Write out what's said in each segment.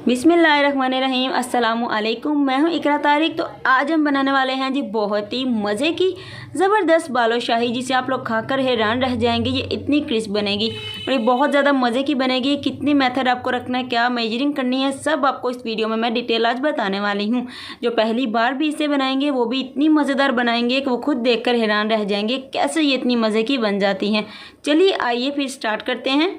बिस्मिल्लाहिर्रहमानिर्रहीम। अस्सलामु अलैकुम। मैं हूं इकरा तारिक। तो आज हम बनाने वाले हैं जी बहुत ही मज़े की ज़बरदस्त बालूशाही, जिसे आप लोग खाकर हैरान रह जाएंगे। ये इतनी क्रिस्प बनेगी और ये बहुत ज़्यादा मज़े की बनेगी। कितनी मेथड आपको रखना है, क्या मेजरिंग करनी है, सब आपको इस वीडियो में मैं डिटेल आज बताने वाली हूँ। जो पहली बार भी इसे बनाएंगे वो भी इतनी मज़ेदार बनाएंगे कि वो खुद देख कर हैरान रह जाएंगे कैसे ये इतनी मज़े की बन जाती हैं। चलिए आइए फिर स्टार्ट करते हैं।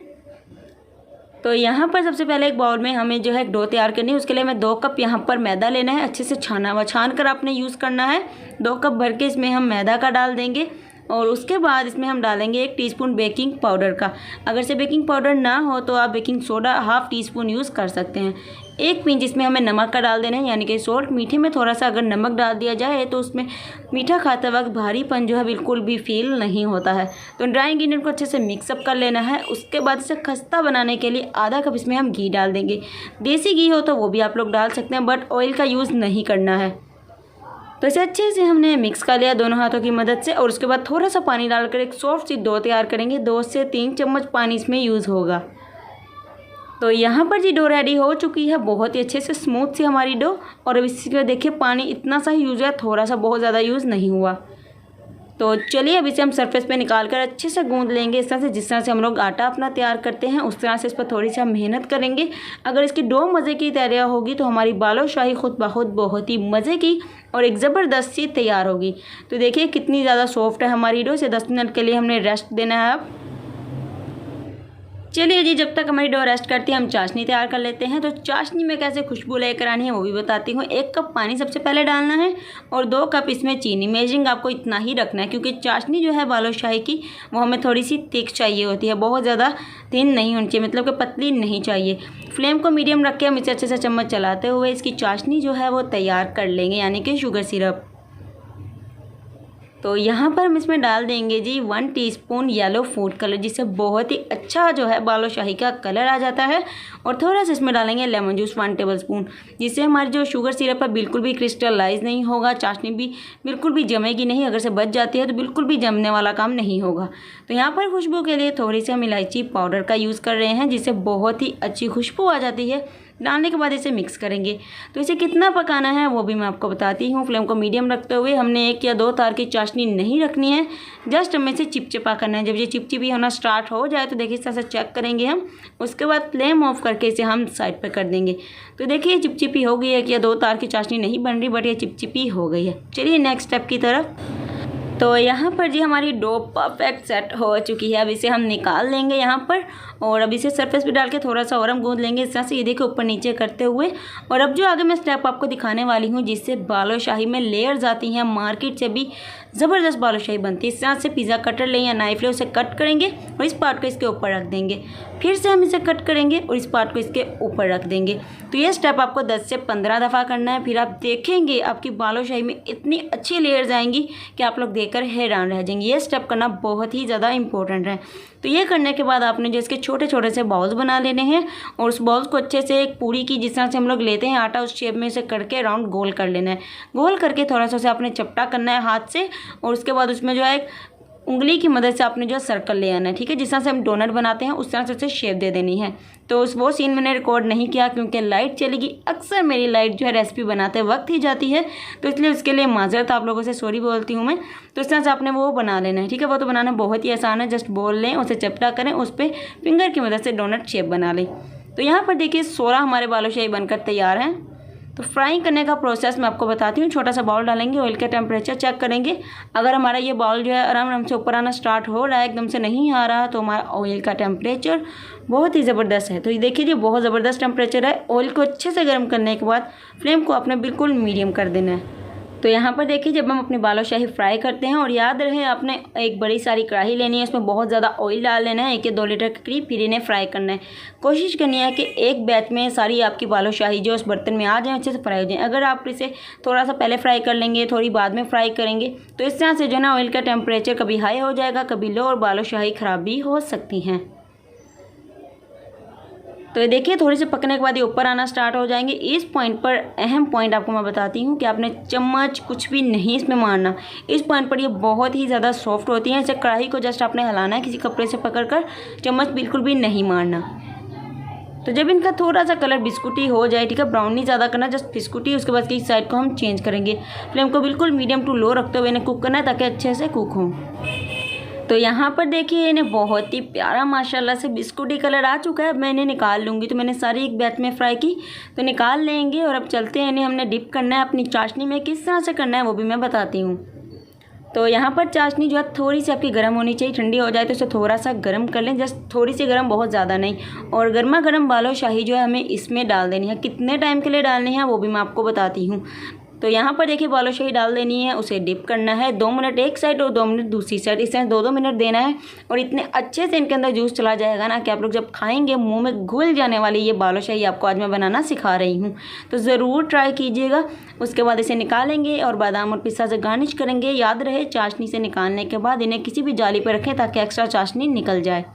तो यहाँ पर सबसे पहले एक बाउल में हमें जो है डो तैयार करनी है। उसके लिए हमें 2 कप यहाँ पर मैदा लेना है। अच्छे से छान कर आपने यूज़ करना है। 2 कप भर के इसमें हम मैदा का डाल देंगे और उसके बाद इसमें हम डालेंगे 1 टीस्पून बेकिंग पाउडर का। अगर से बेकिंग पाउडर ना हो तो आप बेकिंग सोडा ½ टीस्पून यूज़ कर सकते हैं। 1 पिंच इसमें हमें नमक का डाल देना है, यानी कि सॉल्ट। मीठे में थोड़ा सा अगर नमक डाल दिया जाए तो उसमें मीठा खाते वक्त भारीपन जो है बिल्कुल भी फील नहीं होता है। तो ड्राई इंग्रेडिएंट को अच्छे से मिक्सअप कर लेना है। उसके बाद इसे खस्ता बनाने के लिए ½ कप इसमें हम घी डाल देंगे। देसी घी हो तो वो भी आप लोग डाल सकते हैं, बट ऑयल का यूज़ नहीं करना है। तो इसे अच्छे से हमने मिक्स कर लिया दोनों हाथों की मदद से, और उसके बाद थोड़ा सा पानी डालकर एक सॉफ्ट सी डो तैयार करेंगे। 2 से 3 चम्मच पानी इसमें यूज़ होगा। तो यहाँ पर जी डो रेडी हो चुकी है, बहुत ही अच्छे से स्मूथ सी हमारी डो। और अब इसमें देखिए पानी इतना सा ही यूज़ हुआ, थोड़ा सा, बहुत ज़्यादा यूज़ नहीं हुआ। तो चलिए अब इसे हम सरफेस पे निकाल कर अच्छे से गूंद लेंगे। इस तरह से, जिस तरह से हम लोग आटा अपना तैयार करते हैं उस तरह से इस पर थोड़ी सी हम मेहनत करेंगे। अगर इसकी डो मज़े की तैयार होगी तो हमारी बालूशाही खुद ब खुद बहुत ही मज़े की और एक ज़बरदस्त सी तैयार होगी। तो देखिए कितनी ज़्यादा सॉफ्ट है हमारी डो। इसे 10 मिनट के लिए हमने रेस्ट देना है। अब चलिए जी, जब तक हमारी डो रेस्ट करती है हम चाशनी तैयार कर लेते हैं। तो चाशनी में कैसे खुशबू लेकर आनी है वो भी बताती हूँ। 1 कप पानी सबसे पहले डालना है और 2 कप इसमें चीनी। मेजरिंग आपको इतना ही रखना है, क्योंकि चाशनी जो है बालूशाही की वो हमें थोड़ी सी थिक चाहिए होती है, बहुत ज़्यादा थिन नहीं होनी चाहिए, मतलब कि पतली नहीं चाहिए। फ्लेम को मीडियम रख के हम इसे अच्छे से चम्मच चलाते हुए इसकी चाशनी जो है वो तैयार कर लेंगे, यानी कि शुगर सिरप। तो यहाँ पर हम इसमें डाल देंगे जी 1 टीस्पून येलो फूड कलर, जिससे बहुत ही अच्छा जो है बालूशाही का कलर आ जाता है। और थोड़ा सा इसमें डालेंगे लेमन जूस 1 टेबलस्पून, जिससे हमारी जो शुगर सिरप है बिल्कुल भी क्रिस्टलाइज नहीं होगा। चाशनी भी बिल्कुल भी जमेगी नहीं, अगर से बच जाती है तो बिल्कुल भी जमने वाला काम नहीं होगा। तो यहाँ पर खुशबू के लिए थोड़ी सी हम इलायची पाउडर का यूज़ कर रहे हैं, जिससे बहुत ही अच्छी खुशबू आ जाती है। डालने के बाद इसे मिक्स करेंगे। तो इसे कितना पकाना है वो भी मैं आपको बताती हूँ। फ्लेम को मीडियम रखते हुए हमने 1 या 2 तार की चाशनी नहीं रखनी है, जस्ट हमें इसे चिपचिपा करना है। जब ये चिपचिपी होना स्टार्ट हो जाए तो देखिए इस तरह से चेक करेंगे हम। उसके बाद फ्लेम ऑफ करके इसे हम साइड पर कर देंगे। तो देखिए चिपचिपी हो गई है, 1 या 2 तार की चाशनी नहीं बन रही, बट ये चिपचिपी हो गई है। चलिए नेक्स्ट स्टेप की तरफ। तो यहाँ पर जी हमारी डो परफेक्ट सेट हो चुकी है। अब इसे हम निकाल लेंगे यहाँ पर, और अब इसे सरफेस पे डाल के थोड़ा सा और हम गूंद लेंगे इस तरह से, ये देखिए ऊपर नीचे करते हुए। और अब जो आगे मैं स्टेप आपको दिखाने वाली हूँ, जिससे बालूशाही में लेयर्स आती हैं, मार्केट से भी ज़बरदस्त बालूशाही बनती है। इस तरह से पिज़्ज़ा कटर लें या नाइफ लें, उसे कट करेंगे और इस पार्ट को इसके ऊपर रख देंगे। फिर से हम इसे कट करेंगे और इस पार्ट को इसके ऊपर रख देंगे। तो ये स्टेप आपको 10 से 15 दफ़ा करना है। फिर आप देखेंगे आपकी बालूशाही में इतनी अच्छी लेयर्स आएंगी कि आप लोग देखकर हैरान रह जाएंगे। ये स्टेप करना बहुत ही ज़्यादा इंपॉर्टेंट है। तो ये करने के बाद आपने जो इसके छोटे छोटे से बॉल्स बना लेने हैं, और उस बॉल्स को अच्छे से एक पूरी की जिस तरह से हम लोग लेते हैं आटा, उस शेप में इसे करके राउंड गोल कर लेना है। गोल करके थोड़ा सा उसे आपने चपटा करना है हाथ से, और उसके बाद उसमें जो है एक उंगली की मदद से आपने जो है सर्कल ले आना है। ठीक है, जिस तरह से हम डोनट बनाते हैं उस तरह से उसे शेप दे देनी है। तो वो सीन मैंने रिकॉर्ड नहीं किया क्योंकि लाइट चलेगी। अक्सर मेरी लाइट जो है रेसिपी बनाते वक्त ही जाती है, तो इसलिए उसके लिए माजरत आप लोगों से सॉरी बोलती हूँ मैं। तो इस तरह से आपने वो बना लेना है। ठीक है, वो तो बनाना बहुत ही आसान है। जस्ट बोल लें, उसे चपटा करें, उस पर फिंगर की मदद से डोनट शेप बना लें। तो यहाँ पर देखिए 16 हमारे बालूशाही बनकर तैयार हैं। तो फ्राइंग करने का प्रोसेस मैं आपको बताती हूँ। छोटा सा बाउल डालेंगे, ऑयल का टेम्परेचर चेक करेंगे। अगर हमारा ये बाउल जो है आराम से ऊपर आना स्टार्ट हो रहा है, एकदम से नहीं आ रहा, तो हमारा ऑयल का टेम्परेचर बहुत ही ज़बरदस्त है। तो ये देखिए जी बहुत ज़बरदस्त टेम्परेचर है। ऑयल को अच्छे से गर्म करने के बाद फ्लेम को आपने बिल्कुल मीडियम कर देना है। तो यहाँ पर देखिए जब हम अपनी बालूशाही फ्राई करते हैं, और याद रहे आपने एक बड़ी सारी कढ़ाई लेनी है, उसमें बहुत ज़्यादा ऑयल डाल लेना है, 1 या 2 लीटर के करीब, फिर इन्हें फ्राई करना है। कोशिश करनी है कि एक बैच में सारी आपकी बालूशाही जो उस बर्तन में आ जाए, अच्छे से फ्राई हो जाए। अगर आप इसे थोड़ा सा पहले फ्राई कर लेंगे, थोड़ी बाद में फ्राई करेंगे, तो इस तरह से जो है ना ऑयल का टेम्परेचर कभी हाई हो जाएगा, कभी लो, और बालूशाही ख़राब भी हो सकती हैं। तो ये देखिए थोड़ी से पकने के बाद ये ऊपर आना स्टार्ट हो जाएंगे। इस पॉइंट पर अहम पॉइंट आपको मैं बताती हूँ कि आपने चम्मच कुछ भी नहीं इसमें मारना। इस पॉइंट पर ये बहुत ही ज़्यादा सॉफ्ट होती हैं। इसे कढ़ाई को जस्ट आपने हिलाना है, किसी कपड़े से पकड़कर, चम्मच बिल्कुल भी नहीं मारना। तो जब इनका थोड़ा सा कलर बिस्कुटी हो जाए, ठीक है, ब्राउन नहीं ज़्यादा करना, जस्ट बिस्कुटी, उसके बाद की साइड को हम चेंज करेंगे। फ्लेम को बिल्कुल मीडियम टू लो रखते हुए इन्हें कुक करना है ताकि अच्छे से कुक हों। तो यहाँ पर देखिए इन्हें बहुत ही प्यारा माशाल्लाह से बिस्कुटी कलर आ चुका है। अब मैं इन्हें निकाल लूँगी। तो मैंने सारी एक बैच में फ्राई की, तो निकाल लेंगे। और अब चलते हैं, इन्हें हमने डिप करना है अपनी चाशनी में। किस तरह से करना है वो भी मैं बताती हूँ। तो यहाँ पर चाशनी जो है थोड़ी सी आपकी गर्म होनी चाहिए, ठंडी हो जाए तो इसे थोड़ा सा गर्म कर लें, जस्ट थोड़ी सी गर्म, बहुत ज़्यादा नहीं। और गर्मा गर्म बालूशाही जो है हमें इसमें डाल देनी है। कितने टाइम के लिए डालनी है वो भी मैं आपको बताती हूँ। तो यहाँ पर देखिए बालूशाही डाल देनी है, उसे डिप करना है 2 मिनट एक साइड और 2 मिनट दूसरी साइड, इस तरह 2-2 मिनट देना है। और इतने अच्छे से इनके अंदर जूस चला जाएगा ना कि आप लोग जब खाएंगे मुंह में घुल जाने वाली ये बालूशाही आपको आज मैं बनाना सिखा रही हूँ। तो ज़रूर ट्राई कीजिएगा। उसके बाद इसे निकालेंगे और बादाम और पिस्ता से गार्निश करेंगे। याद रहे चाशनी से निकालने के बाद इन्हें किसी भी जाली पर रखें ताकि एक्स्ट्रा चाशनी निकल जाए।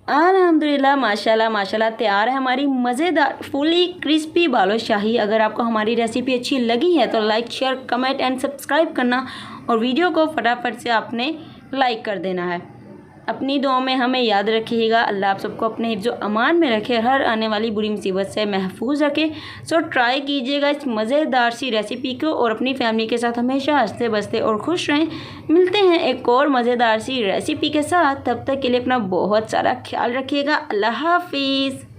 अल्हम्दुलिल्लाह माशाल्लाह माशाल्लाह तैयार है हमारी मज़ेदार फुली क्रिस्पी बालूशाही। अगर आपको हमारी रेसिपी अच्छी लगी है तो like, share, comment and subscribe करना और वीडियो को फटाफट से आपने लाइक कर देना है। अपनी दुआ में हमें याद रखिएगा। अल्लाह आप सबको अपने हिफ्ज़ व अमान में रखे, हर आने वाली बुरी मुसीबत से महफूज रखे। सो ट्राई कीजिएगा इस मज़ेदार सी रेसिपी को और अपनी फैमिली के साथ हमेशा हंसते बसते और खुश रहें। मिलते हैं एक और मज़ेदार सी रेसिपी के साथ। तब तक के लिए अपना बहुत सारा ख्याल रखिएगा। अल्लाह हाफिज़।